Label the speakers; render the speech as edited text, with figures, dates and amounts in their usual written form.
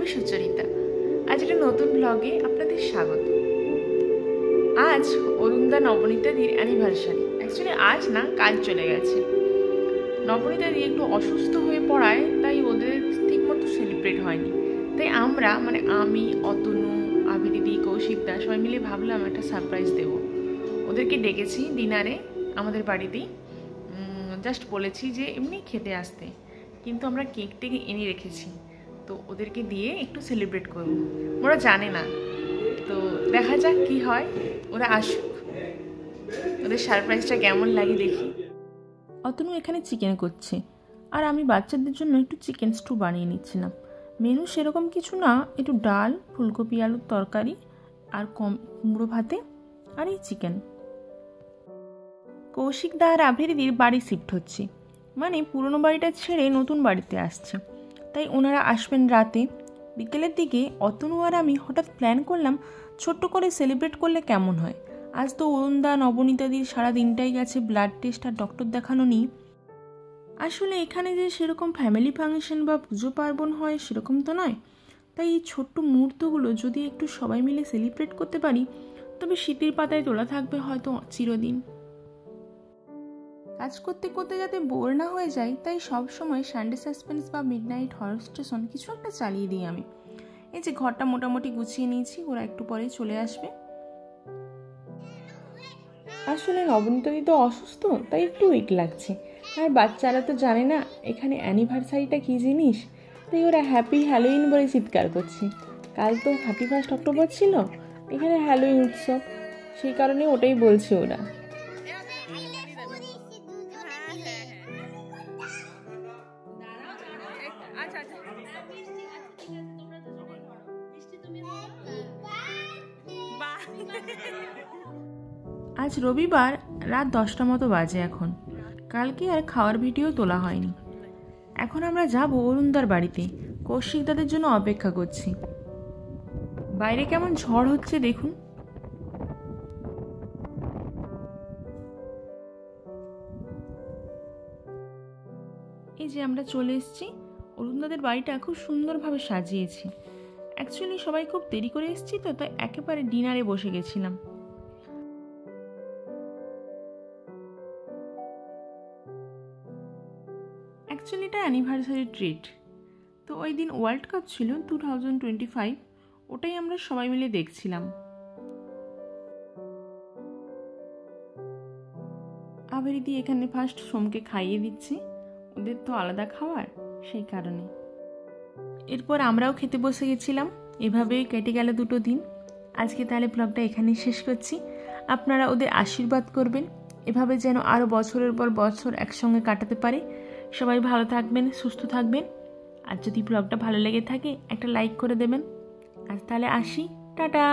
Speaker 1: আমি সুচরিতা। আজ একটা নতুন ব্লগে আপনাদের স্বাগত। আজ অরুণদা নবনীতাদির অ্যানিভার্সারি। অ্যাকচুয়ালি আজ না, কাল চলে গেছে। নবনীতাদি একটু অসুস্থ হয়ে পড়ায় তাই ওদের ঠিক মতো সেলিব্রেট হয়নি। তাই আমরা আমি, অতনু, আবিরিদি, কৌশিকদা সবাই মিলে ভাবলাম একটা সারপ্রাইজ দেব। ওদেরকে ডেকেছি ডিনারে আমাদের বাড়িতেই। জাস্ট বলেছি যে এমনি খেতে আসতে, কিন্তু আমরা কেক টেকে এনে রেখেছি, তো ওদেরকে দিয়ে একটু সেলিব্রেট করব। ওরা জানে না, তো দেখা যাক কি হয়, ওরা আসুক, ওদের সারপ্রাইজটা কেমন লাগে দেখি।
Speaker 2: অতনু এখানে চিকেন করছে, আর আমি বাচ্চাদের জন্য একটু চিকেন স্টু বানিয়ে নিচ্ছিলাম। মেনু সেরকম কিছু না, একটু ডাল, ফুলকপি আলুর তরকারি, আর কুমড়ো ভাতে, আর এই চিকেন। কৌশিকদা আর আভেরিদির বাড়ি শিফট হচ্ছে, মানে পুরনো বাড়িটা ছেড়ে নতুন বাড়িতে আসছে, তাই ওনারা আসবেন রাতে। বিকেলের দিকে অতনু আর আমি হঠাৎ প্ল্যান করলাম ছোট্ট করে সেলিব্রেট করলে কেমন হয়। আজ তো অরুণদা নবনীতাদির সারা দিনটাই গেছে ব্লাড টেস্ট আর ডক্টর দেখানো নিয়ে। আসলে এখানে যে সেরকম ফ্যামিলি ফাংশন বা পুজো পার্বণ হয় সেরকম তো নয়, তাই এই ছোট্ট মুহূর্তগুলো যদি একটু সবাই মিলে সেলিব্রেট করতে পারি, তবে স্মৃতির পাতায় তোলা থাকবে হয়তো চিরদিন। কাজ করতে করতে যাতে বোর না হয়ে যায়, তাই সবসময় সানডে সাসপেন্স বা মিডনাইট হরর স্টেশন কিছু একটা চালিয়ে দিই আমি। এই যে ঘরটা মোটামুটি গুছিয়ে নিয়েছি, ওরা একটু পরে চলে আসবে। আসলে নবনীতাদি তো অসুস্থ, তাই একটু উইক লাগছে, আর বাচ্চারা তো জানে না এখানে অ্যানিভার্সারিটা কী জিনিস, তাই ওরা হ্যাপি হ্যালোইন বলে চিৎকার করছে। কাল তো 31 অক্টোবর ছিল, এখানে হ্যালোইন উৎসব, সেই কারণে ওটাই বলছে ওরা। আজ রবিবার, রাত 10টা মতো বাজে এখন। কালকে আর খাওয়ার ভিডিও তোলা হয়নি। এখন আমরা যাব অরুণদার বাড়িতে, কৌশিকদাদের জন্য অপেক্ষা করছি। বাইরে কেমন ঝড় হচ্ছে দেখুন। এই যে আমরা চলে এসেছি। অরুণদাদের বাড়িটা খুব সুন্দরভাবে সাজিয়েছি। অ্যাকচুয়ালি সবাই খুব দেরি করে এসেছি তো, তাই একেবারে ডিনারে বসে গেছিলাম। অ্যাকচুয়ালি এটা অ্যানিভার্সারি ট্রিট। তো ওই দিন ওয়ার্ল্ড কাপ ছিল 2025, ওটাই আমরা সবাই মিলে দেখছিলাম। আভেরিদি এখানে ফার্স্ট সোমকে খাইয়ে দিচ্ছে, ওদের তো আলাদা খাওয়ার, সেই কারণে। এরপর আমরাও খেতে বসে গেছিলাম। এভাবেই কেটে গেল 2 দিন। আজকে তাহলে ব্লগটা এখানেই শেষ করছি। আপনারা ওদের আশীর্বাদ করবেন, এভাবে যেন আরও বছরের পর বছর একসঙ্গে কাটাতে পারে। সবাই ভালো থাকবেন, সুস্থ থাকবেন। আর যদি ব্লগটা ভালো লেগে থাকে একটা লাইক করে দেবেন। আজ তাহলে আসি, টাটা।